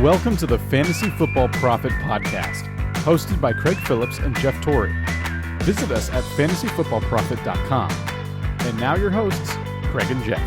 Welcome to the Fantasy Football Profit Podcast, hosted by Craig Phillips and Jeff Torrey. Visit us at fantasyfootballprofit.com. And now your hosts, Craig and Jeff.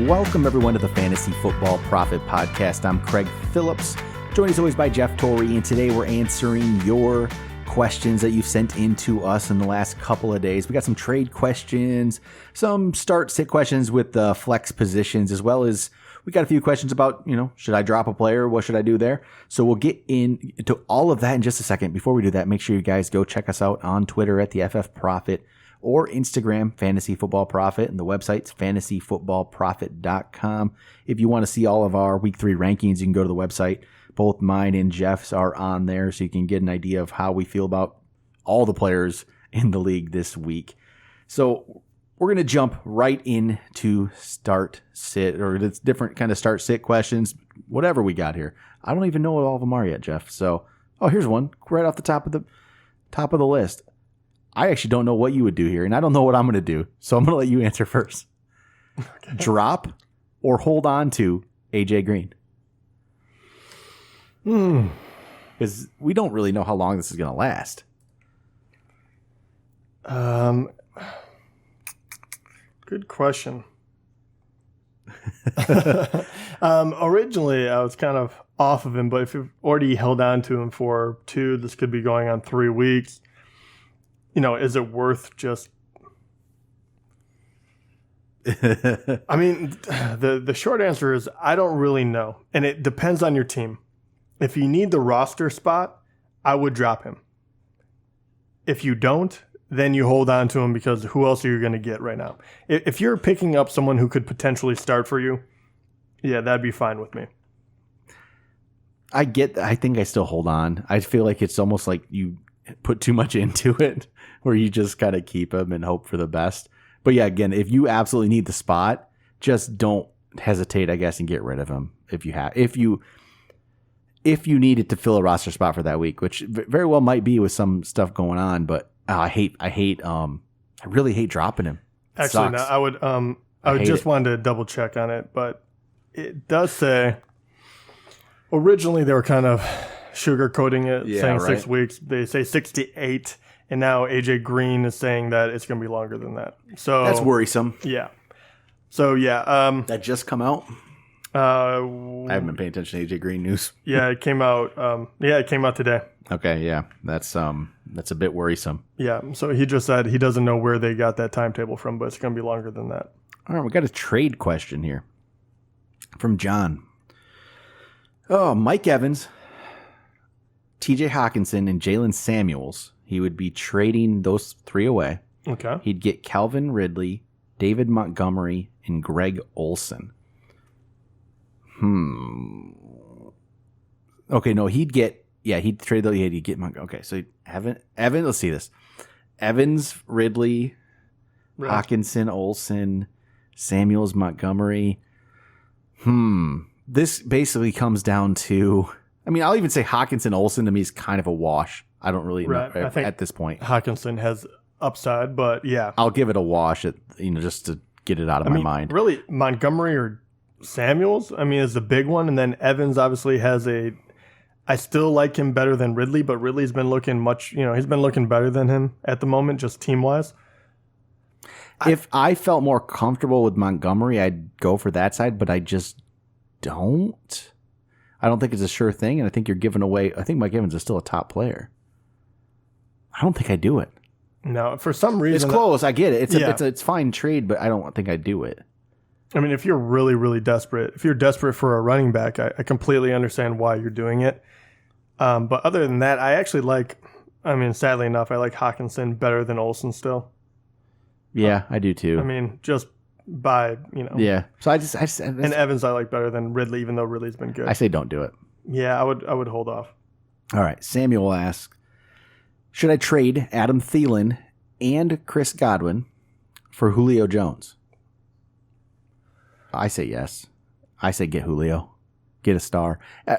Welcome everyone to the Fantasy Football Profit Podcast. I'm Craig Phillips, joined as always by Jeff Torrey, and today we're answering your questions that you've sent in to us in the last couple of days. We got some trade questions, some start-sit questions with the flex positions, as well as we got a few questions about, should I drop a player? What should I do there? So we'll get into all of that in just a second. Before we do that, make sure you guys go check us out on Twitter at the FF Profit or Instagram, Fantasy Football Profit, and the website's fantasyfootballprofit.com. If you want to see all of our Week 3 rankings, you can go to the website. Both mine and Jeff's are on there, so you can get an idea of how we feel about all the players in the league this week. So we're going to jump right into start, sit, or it's different kind of start, sit questions, whatever we got here. I don't even know what all of them are yet, Jeff. So, here's one right off the top of the list. I actually don't know what you would do here, and I don't know what I'm going to do. So I'm going to let you answer first. Okay. Drop or hold on to AJ Green? Because we don't really know how long this is going to last. Good question. Originally, I was kind of off of him, but if you've already held on to him for 2, this could be going on 3 weeks. Is it worth just... I mean, the short answer is I don't really know. And it depends on your team. If you need the roster spot, I would drop him. If you don't, then you hold on to him because who else are you going to get right now? If you're picking up someone who could potentially start for you, yeah, that'd be fine with me. I think I still hold on. I feel like it's almost like you put too much into it where you just got to keep him and hope for the best. But yeah, again, if you absolutely need the spot, just don't hesitate, I guess, and get rid of him if you need it to fill a roster spot for that week, which very well might be with some stuff going on, but I really hate dropping him. Actually, no, I would just wanted to double check on it, but it does say originally they were kind of sugarcoating it, saying 6 weeks. They say 6 to 8, and now AJ Green is saying that it's going to be longer than that. So that's worrisome. Yeah. So yeah, that just come out. I haven't been paying attention to AJ Green news. Yeah, it came out. It came out today. Okay, yeah, that's a bit worrisome. Yeah, so he just said he doesn't know where they got that timetable from, but it's going to be longer than that. All right, we got a trade question here from John. Oh, Mike Evans, T.J. Hawkinson, and Jalen Samuels. He would be trading those 3 away. Okay. He'd get Calvin Ridley, David Montgomery, and Greg Olsen. Okay, no, he'd trade though. He'd get Montgomery. Okay, so Evan, let's see this. Evans, Ridley, right. Hawkinson, Olsen, Samuels, Montgomery. This basically comes down to, I'll even say Hawkinson, Olsen to me is kind of a wash. I don't really know I think at this point. Hawkinson has upside, but yeah. I'll give it a wash just to get it out of my mind. Really, Montgomery or Samuels, is the big one, and then Evans obviously has I still like him better than Ridley, but Ridley's been looking he's been looking better than him at the moment, just team-wise. If I felt more comfortable with Montgomery, I'd go for that side, but I just don't. I don't think it's a sure thing, and I think you're giving away, I think Mike Evans is still a top player. I don't think I do it. No, for some reason. It's close, I get it. It's fine trade, but I don't think I do it. If you're really, really desperate, if you're desperate for a running back, I completely understand why you're doing it. But other than that, I actually sadly enough, I like Hawkinson better than Olsen still. Yeah, I do too. Just by, Yeah. So I just and Evans I like better than Ridley, even though Ridley's been good. I say don't do it. Yeah, I would hold off. All right. Samuel asks, should I trade Adam Thielen and Chris Godwin for Julio Jones? I say yes. I say get Julio. Get a star. I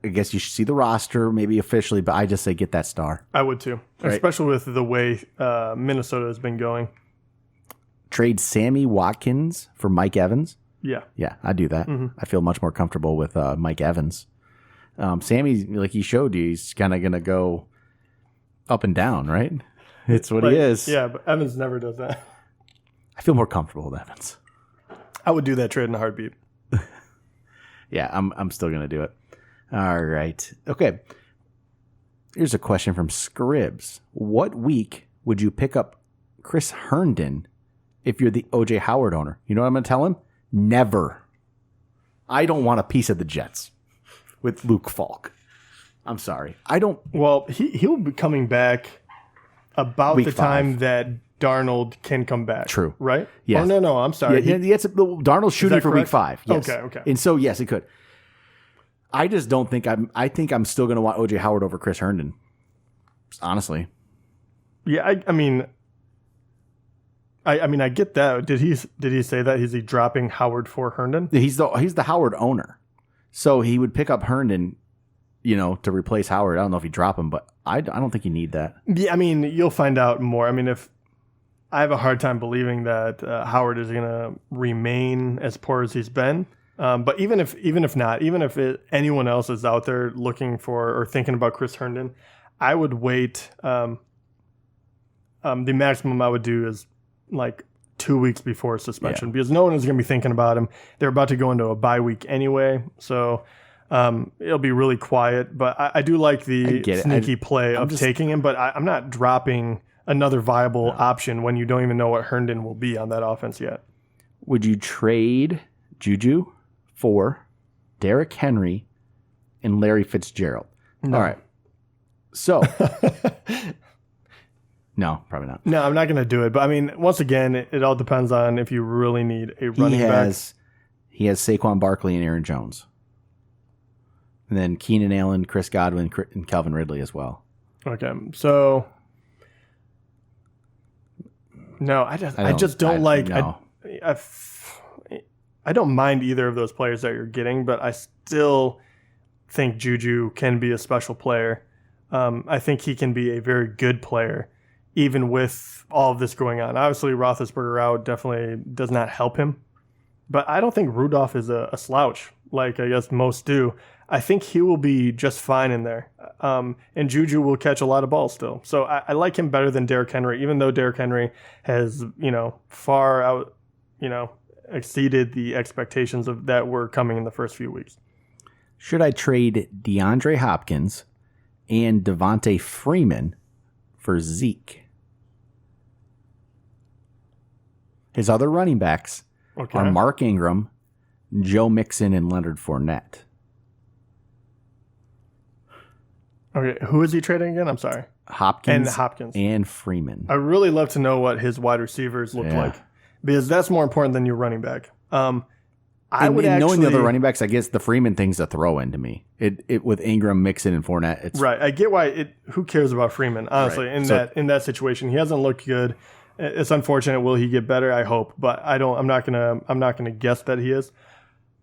guess you should see the roster maybe officially, but I just say get that star. I would too, right? Especially with the way Minnesota has been going. Trade Sammy Watkins for Mike Evans. Yeah. Yeah, I do that. Mm-hmm. I feel much more comfortable with Mike Evans. Sammy, like he showed you, he's kind of going to go up and down, right? It's what he is. Yeah, but Evans never does that. I feel more comfortable with Evans. I would do that trade in a heartbeat. Yeah, I'm still going to do it. All right. Okay. Here's a question from Scribs. What week would you pick up Chris Herndon if you're the O.J. Howard owner? You know what I'm going to tell him? Never. I don't want a piece of the Jets with Luke Falk. I'm sorry. I don't. Well, he'll be coming back about Week the 5. time that Darnold can come back. True. Right? Yes. Oh, no. I'm sorry. Darnold's shooting that for correct? week 5. Yes. Okay. And so, yes, it could. I just don't think I think I'm still going to want O.J. Howard over Chris Herndon. Honestly. Yeah, I mean, I get that. Did he say that? Is he dropping Howard for Herndon? He's the Howard owner. So he would pick up Herndon, to replace Howard. I don't know if he'd drop him, but I don't think you need that. Yeah, I mean, you'll find out more. I mean, if I have a hard time believing that Howard is going to remain as poor as he's been. But even if anyone else is out there looking for or thinking about Chris Herndon, I would wait. The maximum I would do is like 2 weeks before suspension because no one is going to be thinking about him. They're about to go into a bye week anyway, so it'll be really quiet. But I do like the sneaky play of taking him, but I'm not dropping another viable option when you don't even know what Herndon will be on that offense yet. Would you trade Juju for Derrick Henry and Larry Fitzgerald? No. All right. So, no, probably not. No, I'm not going to do it. But I mean, once again, it all depends on if you really need a running back. He has Saquon Barkley and Aaron Jones. And then Keenan Allen, Chris Godwin, and Calvin Ridley as well. Okay. So, no, I just don't like. No. I don't mind either of those players that you're getting, but I still think Juju can be a special player. I think he can be a very good player, even with all of this going on. Obviously, Roethlisberger out definitely does not help him, but I don't think Rudolph is a slouch like I guess most do. I think he will be just fine in there, and Juju will catch a lot of balls still. So I like him better than Derrick Henry, even though Derrick Henry has far out exceeded the expectations of that were coming in the first few weeks. Should I trade DeAndre Hopkins and Devontae Freeman for Zeke? His other running backs are Mark Ingram, Joe Mixon, and Leonard Fournette. Okay, who is he trading again? I'm sorry. Hopkins Hopkins and Freeman. I really love to know what his wide receivers look like because that's more knowing than your running back. Knowing the other running backs, I guess the Freeman thing's a throw-in to me. It with Ingram, Mixon, and Fournette. It's right. I get why. Who cares about Freeman? Honestly, right. in that situation, he hasn't looked good. It's unfortunate. Will he get better? I hope, but I don't. I'm not gonna guess that he is.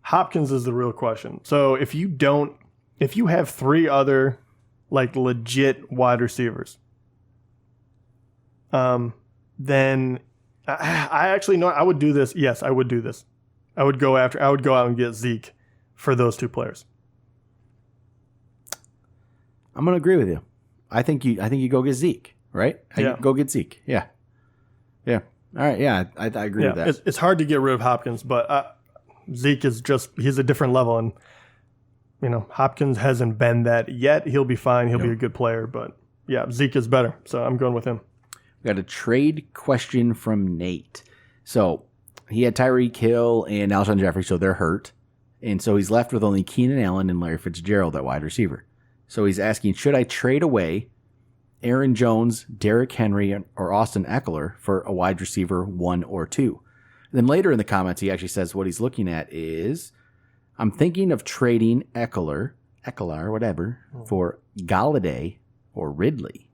Hopkins is the real question. So if you have 3 other like legit wide receivers, then I actually know I would do this. Yes, I would do this. I would go out and get Zeke for those 2 players. I'm going to agree with you. I think you go get Zeke, right? Go get Zeke. Yeah. Yeah. All right. Yeah. I agree with that. It's hard to get rid of Hopkins, but Zeke is he's a different level. And, Hopkins hasn't been that yet. He'll be fine. He'll be a good player. But, yeah, Zeke is better. So I'm going with him. We got a trade question from Nate. So he had Tyreek Hill and Alshon Jeffrey, so they're hurt. And so he's left with only Keenan Allen and Larry Fitzgerald at wide receiver. So he's asking, should I trade away Aaron Jones, Derrick Henry, or Austin Eckler for a wide receiver 1 or 2? And then later in the comments, he actually says what he's looking at is, I'm thinking of trading Eckler, whatever, for Galladay or Ridley.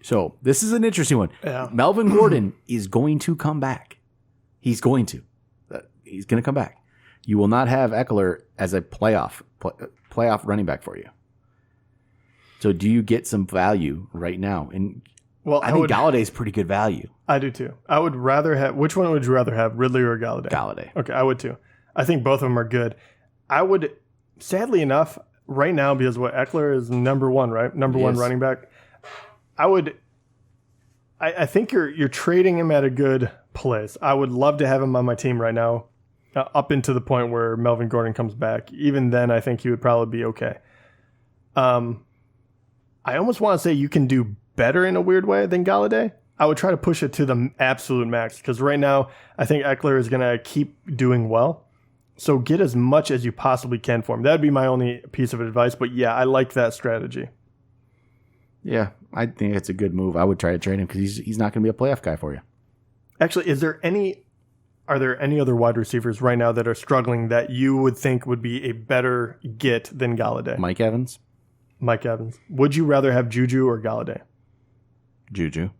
So this is an interesting one. Yeah. Melvin Gordon is going to come back. He's going to come back. You will not have Eckler as a playoff running back for you. So do you get some value right now? And Well, I think Galladay's pretty good value. I do too. I would rather have. Which one would you rather have, Ridley or Galladay? Galladay. Okay, I would too. I think both of them are good. I would, sadly enough, right now, because Eckler is number one, right? Number one running back. I think you're trading him at a good place. I would love to have him on my team right now, up into the point where Melvin Gordon comes back. Even then, I think he would probably be okay. I almost want to say you can do better in a weird way than Galladay. I would try to push it to the absolute max because right now I think Eckler is going to keep doing well. So get as much as you possibly can for him. That would be my only piece of advice. But yeah, I like that strategy. Yeah, I think it's a good move. I would try to trade him because he's not going to be a playoff guy for you. Actually, are there any other wide receivers right now that are struggling that you would think would be a better get than Galladay? Mike Evans. Would you rather have Juju or Galladay? Juju.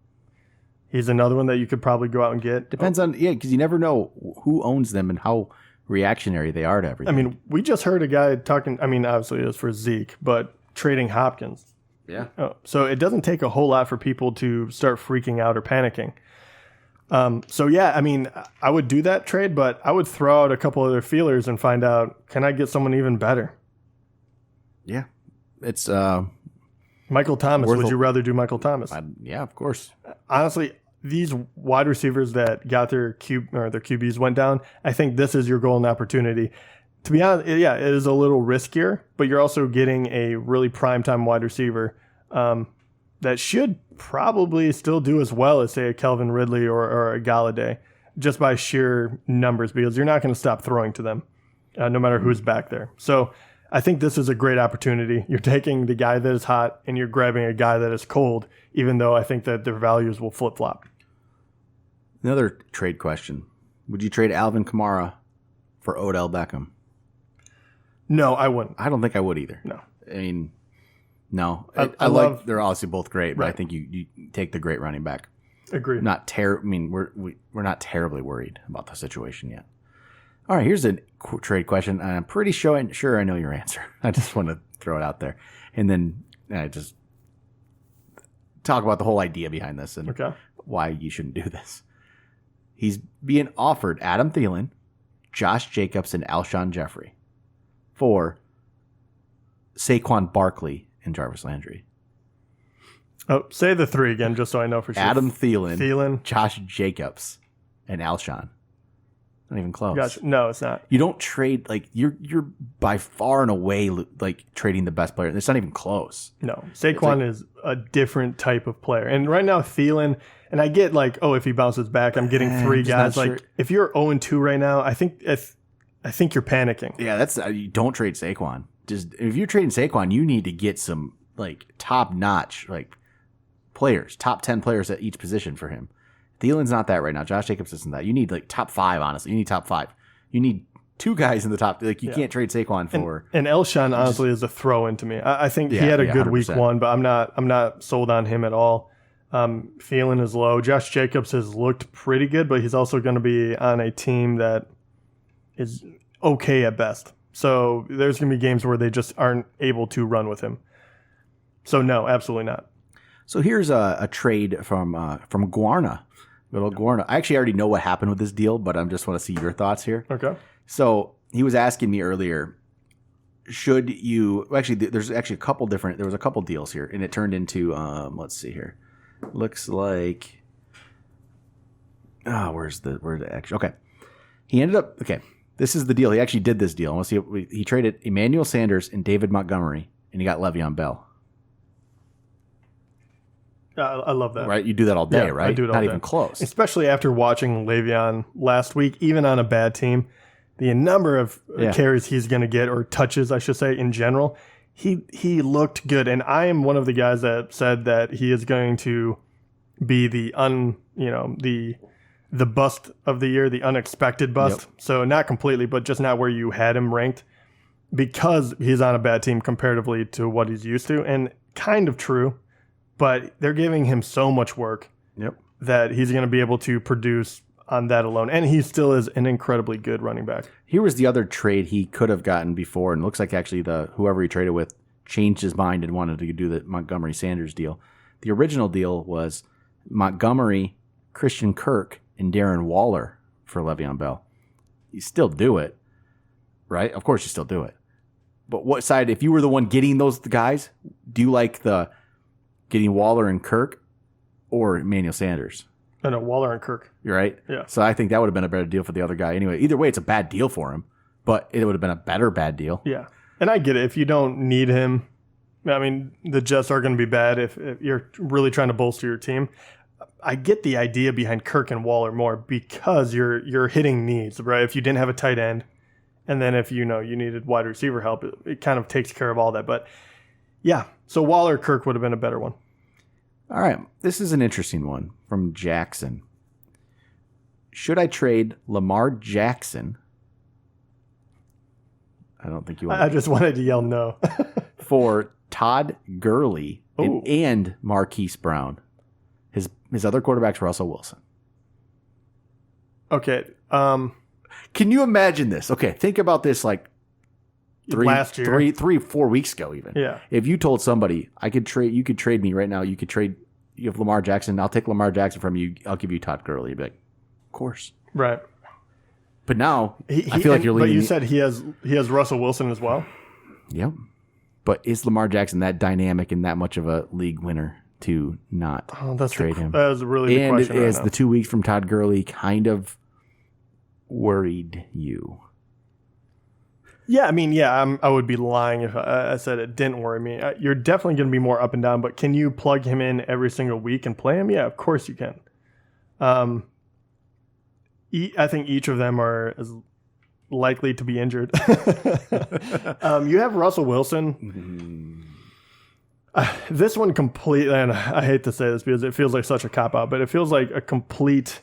He's another one that you could probably go out and get. Depends on, because you never know who owns them and how reactionary they are to everything. I mean, we just heard a guy talking, obviously it was for Zeke, but trading Hopkins. Yeah. So it doesn't take a whole lot for people to start freaking out or panicking. I would do that trade, but I would throw out a couple other feelers and find out, can I get someone even better? Yeah. It's Michael Thomas. Would you rather do Michael Thomas? Yeah, of course. Honestly, these wide receivers that got their QBs went down, I think this is your golden opportunity. To be honest, yeah, it is a little riskier, but you're also getting a really primetime wide receiver that should probably still do as well as, say, a Calvin Ridley or a Galladay, just by sheer numbers, because you're not going to stop throwing to them, no matter who's back there. So I think this is a great opportunity. You're taking the guy that is hot and you're grabbing a guy that is cold, even though I think that their values will flip-flop. Another trade question. Would you trade Alvin Kamara for Odell Beckham? No, I wouldn't. I don't think I would either. No. I mean, no. I love, they're obviously both great, but right. I think you take the great running back. Agreed. We're not terribly worried about the situation yet. All right, here's a trade question. I'm pretty sure I know your answer. I just want to throw it out there. And then just talk about the whole idea behind this and why you shouldn't do this. He's being offered Adam Thielen, Josh Jacobs, and Alshon Jeffrey for Saquon Barkley and Jarvis Landry. Oh, say the three again, just so I know for sure. Adam Thielen, Josh Jacobs, and Alshon. Not even close. Gotcha. No, it's not. You don't trade, you're by far and away trading the best player. It's not even close. No, Saquon is a different type of player. And right now, Thielen, and I get if he bounces back, I'm getting three guys. Sure. If you're 0-2 right now, I think you're panicking. Yeah, that's you don't trade Saquon. Just if you're trading Saquon, you need to get some top notch players, top 10 players at each position for him. Thielen's not that right now. Josh Jacobs isn't that. You need top 5, honestly. You need top 5. You need 2 guys in the top. You can't trade Saquon for. And Elshon honestly is a throw in to me. I think he had a good 100%. Week 1, but I'm not sold on him at all. Thielen is low. Josh Jacobs has looked pretty good, but he's also going to be on a team that is okay at best. So there's going to be games where they just aren't able to run with him. So no, absolutely not. So here's a trade from Guarna. Little Guarna. I actually already know what happened with this deal, but I just want to see your thoughts here. Okay. So he was asking me earlier, should you actually? There's actually there was a couple deals here, and it turned into let's see here. Looks like where's the action? Okay. He ended up this is the deal. He actually did this deal. Let's see. He traded Emmanuel Sanders and David Montgomery, and he got Le'Veon Bell. I love that. Right? You do that all day, right? I do it all Not day. even close. Especially after watching Le'Veon last week, even on a bad team, the number of carries he's going to get, or touches, I should say, in general, he looked good. And I am one of the guys that said that he is going to be the bust of the year, the unexpected bust. Yep. So not completely, but just not where you had him ranked, because he's on a bad team comparatively to what he's used to. And kind of true. But they're giving him so much work that he's going to be able to produce on that alone. And he still is an incredibly good running back. Here was the other trade he could have gotten before, and it looks like actually whoever he traded with changed his mind and wanted to do the Montgomery Sanders deal. The original deal was Montgomery, Christian Kirk, and Darren Waller for Le'Veon Bell. You still do it, right? Of course you still do it. But what side, if you were the one getting those guys, do you like the getting Waller and Kirk or Emmanuel Sanders? No, Waller and Kirk. You're right? Yeah. So I think that would have been a better deal for the other guy anyway. Either way, it's a bad deal for him, but it would have been a better bad deal. Yeah. And I get it. If you don't need him, I mean, the Jets are going to be bad if you're really trying to bolster your team. I get the idea behind Kirk and Waller more because you're hitting needs, right? If you didn't have a tight end, and then if you needed wide receiver help, it kind of takes care of all that. But yeah, so Waller Kirk would have been a better one. All right, this is an interesting one from Jackson. Should I trade Lamar Jackson? I don't think you want. I just wanted to yell no. For Todd Gurley and Marquise Brown. His other quarterback's Russell Wilson. Okay. Can you imagine this? Okay, think about this like last year, 4 weeks ago, even. Yeah. If you told somebody, you could trade me right now. You have Lamar Jackson. I'll take Lamar Jackson from you. I'll give you Todd Gurley. You'd be like, of course. Right. But now I feel like you're leaning. But you said he has Russell Wilson as well. Yep. But is Lamar Jackson that dynamic and that much of a league winner to not trade him? That is really the question. And is the 2 weeks from Todd Gurley kind of worried you? Yeah, I mean, I would be lying if I said it didn't worry me. You're definitely going to be more up and down, but can you plug him in every single week and play him? Yeah, of course you can. I think each of them are as likely to be injured. You have Russell Wilson. This one completely, and I hate to say this because it feels like such a cop-out, but it feels like a complete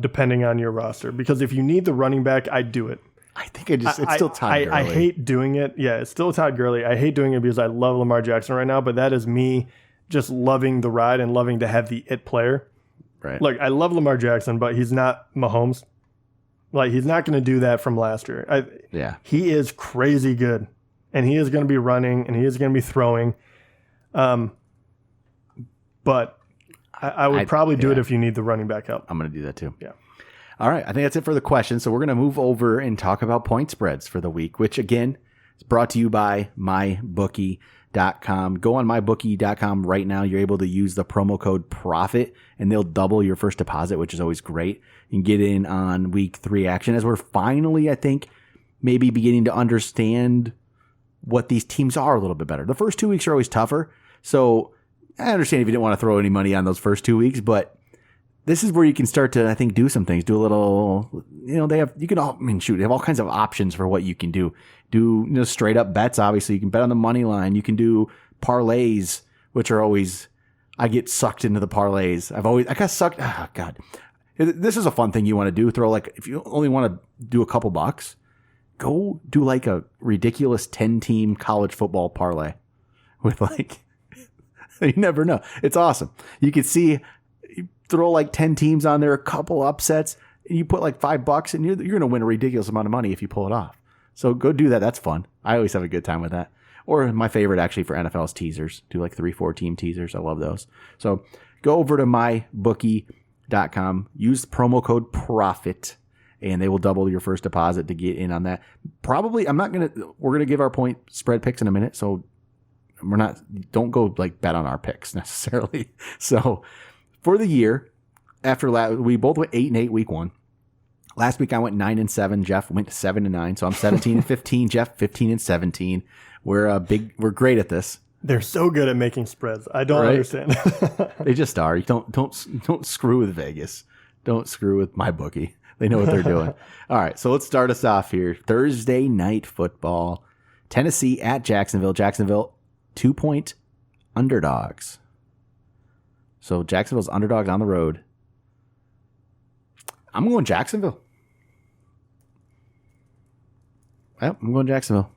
depending on your roster. Because if you need the running back, I'd do it. I think it's still Todd Gurley. I hate doing it. Yeah, it's still Todd Gurley. I hate doing it because I love Lamar Jackson right now, but that is me just loving the ride and loving to have the it player. Right. Look, I love Lamar Jackson, but he's not Mahomes. Like, he's not going to do that from last year. He is crazy good, and he is going to be running, and he is going to be throwing. But I would probably do it if you need the running back help. I'm going to do that too. Yeah. All right. I think that's it for the questions. So we're going to move over and talk about point spreads for the week, which again is brought to you by mybookie.com. Go on mybookie.com right now. You're able to use the promo code PROFIT and they'll double your first deposit, which is always great. You can get in on week 3 action as we're finally, I think, maybe beginning to understand what these teams are a little bit better. The first 2 weeks are always tougher. So I understand if you didn't want to throw any money on those first 2 weeks, but this is where you can start to, I think, do some things. Do a little, they have all kinds of options for what you can do. Do, straight up bets. Obviously, you can bet on the money line. You can do parlays, which are always, I get sucked into the parlays. I got sucked. Oh, God. This is a fun thing you want to do. Throw if you only want to do a couple bucks, go do like a ridiculous 10-team college football parlay with you never know. It's awesome. You can see, you throw 10 teams on there, a couple upsets, and you put $5 and you're going to win a ridiculous amount of money if you pull it off. So go do that. That's fun. I always have a good time with that. Or my favorite actually for NFL is teasers. Do 3-4 team teasers. I love those. So go over to mybookie.com, use the promo code PROFIT, and they will double your first deposit to get in on that. Probably, we're going to give our point spread picks in a minute. So don't go bet on our picks necessarily. So for the year, we both went 8-8 week 1. Last week I went 9-7. Jeff went 7-9. So I'm 17-15. Jeff 15-17. We're great at this. They're so good at making spreads. I don't understand. They just are. Don't screw with Vegas. Don't screw with my bookie. They know what they're doing. All right, so let's start us off here. Thursday night football. Tennessee at Jacksonville. Jacksonville 2-point underdogs. So Jacksonville's underdogs on the road. I'm going Jacksonville. Yep, I'm going Jacksonville.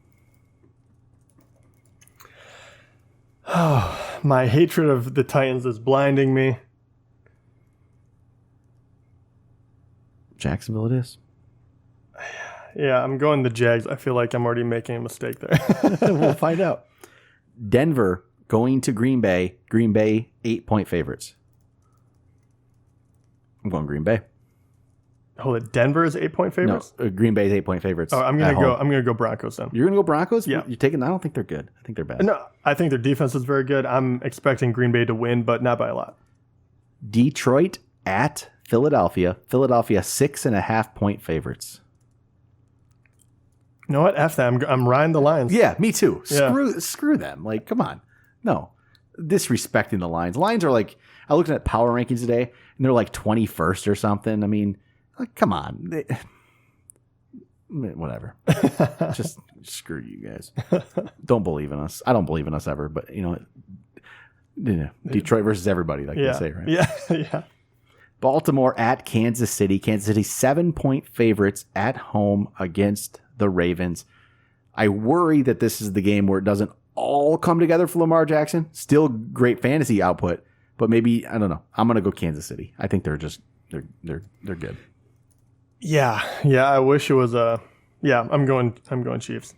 Oh, my hatred of the Titans is blinding me. Jacksonville it is. Yeah, I'm going the Jags. I feel like I'm already making a mistake there. We'll find out. Denver going to Green Bay. Green Bay 8-point favorites. I'm going Green Bay. Hold it. Denver is 8-point favorites? No, Green Bay's 8-point favorites. Oh, I'm gonna go Broncos then. You're gonna go Broncos? Yeah. You're taking. I don't think they're good. I think they're bad. No, I think their defense is very good. I'm expecting Green Bay to win, but not by a lot. Detroit at Philadelphia. Philadelphia 6.5-point favorites. You know what? F that. I'm riding the Lions. Yeah, me too. Yeah. Screw them. Like, come on. No. Disrespecting the Lions. Lions are like, I looked at power rankings today, and they're like 21st or something. I mean, like, come on. Whatever. Just screw you guys. Don't believe in us. I don't believe in us ever, but Detroit versus everybody, like they say, right? Yeah, yeah. Baltimore at Kansas City. Kansas City 7-point favorites at home against the Ravens. I worry that this is the game where it doesn't all come together for Lamar Jackson. Still great fantasy output, but maybe, I don't know. I'm going to go Kansas City. I think they're good. Yeah. I wish it was I'm going Chiefs.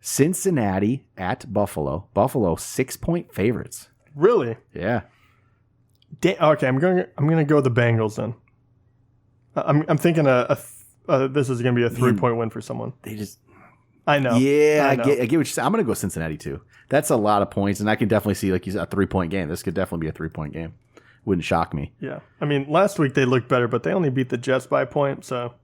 Cincinnati at Buffalo. Buffalo 6-point favorites. Really? Yeah. Okay, I'm gonna go the Bengals then. I'm thinking this is gonna be a 3-point win for someone. I know. Yeah, I get what you're saying. I'm gonna go Cincinnati too. That's a lot of points, and I can definitely see, like you said, a 3-point game. This could definitely be a 3-point game. Wouldn't shock me. Yeah. I mean, last week they looked better, but they only beat the Jets by a point, so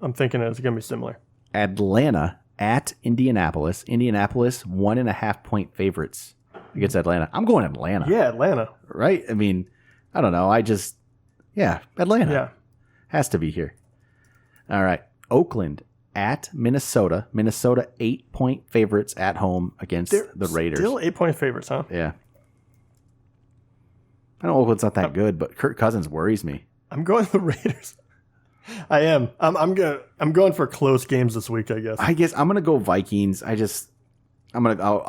I'm thinking it's gonna be similar. Atlanta at Indianapolis. Indianapolis 1.5-point favorites against Atlanta. I'm going Atlanta. Yeah, Atlanta. Right? I mean, I don't know. Atlanta. Yeah. Has to be here. All right. Oakland at Minnesota. Minnesota 8-point favorites at home against the Raiders. Still 8-point favorites, huh? Yeah. I know Oakland's not that good, but Kirk Cousins worries me. I'm going the Raiders. I am. I'm going for close games this week, I guess. I'm gonna go Vikings. I'll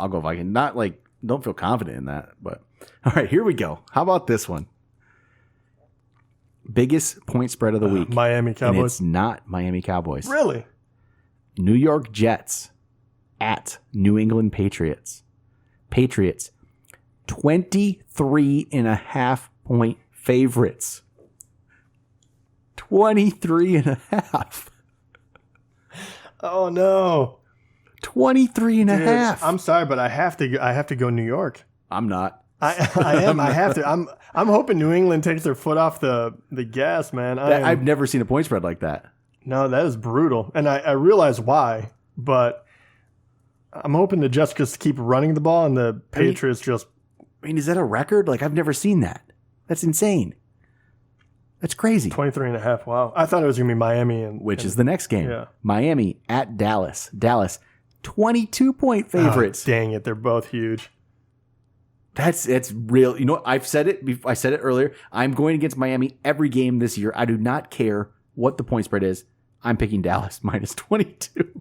go Vikings. Not like, don't feel confident in that, but all right, here we go. How about this one? Biggest point spread of the week. Miami Cowboys. And it's not Miami Cowboys. Really? New York Jets at New England Patriots. Patriots 23.5-point favorites. 23.5. Oh no. 23.5. I'm sorry, but I have to go New York. I'm not. I am. I have to. I'm hoping New England takes their foot off the gas, man. I've never seen a point spread like that. No, that is brutal. And I realize why, but I'm hoping the Jets just keep running the ball and the Patriots just... I mean, is that a record? Like, I've never seen that. That's insane. That's crazy. 23.5. Wow. I thought it was going to be Miami. Which is the next game. Yeah. Miami at Dallas. Dallas, 22-point favorites. Oh, dang it. They're both huge. It's real. You know what? I said it earlier. I'm going against Miami every game this year. I do not care what the point spread is. I'm picking Dallas minus 22.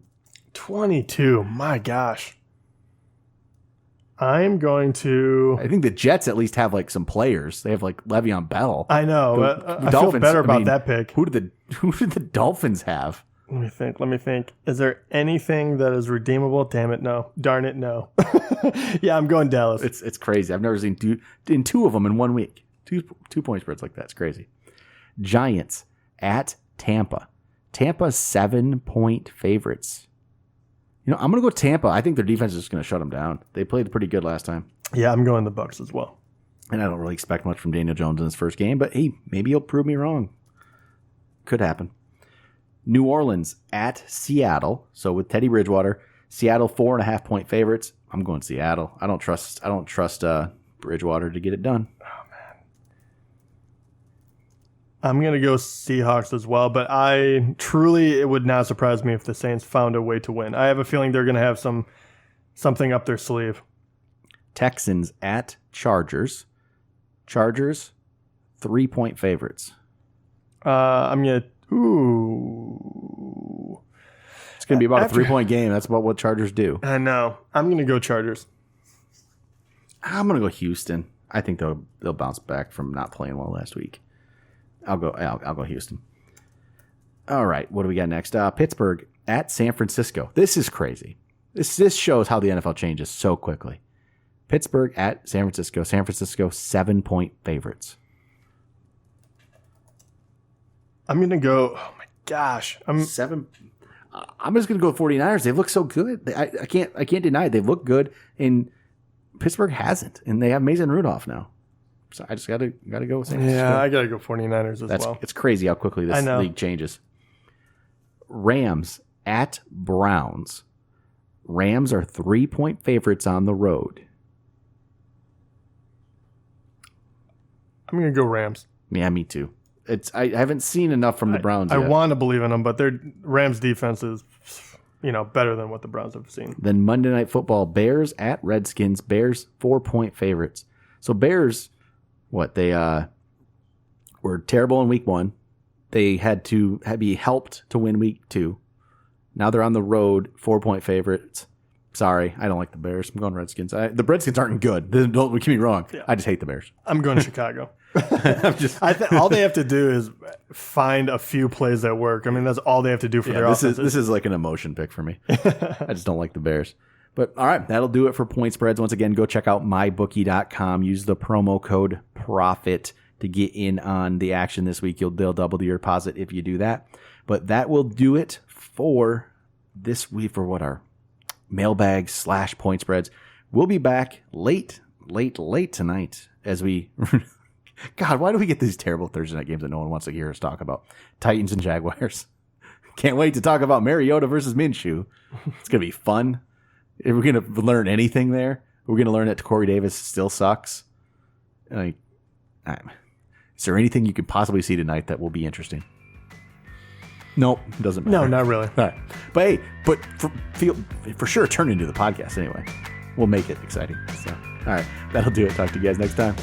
22. My gosh. I'm going to... I think the Jets at least have like some players. They have like Le'Veon Bell. I know. I feel better about that pick. Who did the Dolphins have? Let me think. Is there anything that is redeemable? Damn it, no. Darn it, no. Yeah, I'm going Dallas. It's crazy. I've never seen two of them in 1 week. Two point spreads like that. It's crazy. Giants at Tampa. Tampa's 7-point favorites. You know, I'm going to go Tampa. I think their defense is just going to shut them down. They played pretty good last time. Yeah, I'm going the Bucs as well. And I don't really expect much from Daniel Jones in his first game, but hey, maybe he'll prove me wrong. Could happen. New Orleans at Seattle. So with Teddy Bridgewater, Seattle 4.5-point favorites. I'm going Seattle. I don't trust Bridgewater to get it done. Oh man. I'm going to go Seahawks as well, but it would not surprise me if the Saints found a way to win. I have a feeling they're going to have something up their sleeve. Texans at Chargers. Chargers 3-point favorites. I'm going to it's going to be about a 3-point game. That's about what Chargers do. I know. I'm going to go Chargers. I'm going to go Houston. I think they'll bounce back from not playing well last week. I'll go Houston. All right. What do we got next? Pittsburgh at San Francisco. This is crazy. This shows how the NFL changes so quickly. Pittsburgh at San Francisco. San Francisco 7-point favorites. I'm going to go, oh my gosh. I'm 7. I'm just going to go 49ers. They look so good. I can't deny it. They've looked good, and Pittsburgh hasn't, and they have Mason Rudolph now. So I just got to go with San Francisco. Yeah, I got to go 49ers as well. It's crazy how quickly this league changes. Rams at Browns. Rams are 3-point favorites on the road. I'm going to go Rams. Yeah, me too. I haven't seen enough from the Browns yet. I want to believe in them, but their Rams defense is, better than what the Browns have seen. Then Monday Night Football, Bears at Redskins. Bears 4-point favorites. So Bears, they were terrible in week 1. They had to be helped to win week 2. Now they're on the road, 4-point favorites. Sorry, I don't like the Bears. I'm going Redskins. The Redskins aren't good. Don't get me wrong. Yeah. I just hate the Bears. I'm going Chicago. All they have to do is find a few plays that work. I mean, that's all they have to do for their offense. This is like an emotion pick for me. I just don't like the Bears. But all right, that'll do it for point spreads. Once again, go check out mybookie.com. Use the promo code PROFIT to get in on the action this week. They'll double your deposit if you do that. But that will do it for this week for what our mailbag / point spreads. We'll be back late tonight as we God, why do we get these terrible Thursday night games that no one wants to hear us talk about? Titans and Jaguars. Can't wait to talk about Mariota versus Minshew. It's going to be fun. If we're going to learn anything there, we're going to learn that Corey Davis still sucks. Is there anything you could possibly see tonight that will be interesting? Nope, doesn't matter. No, not really. All right. But for sure turn into the podcast anyway. We'll make it exciting. So, all right, that'll do it. Talk to you guys next time.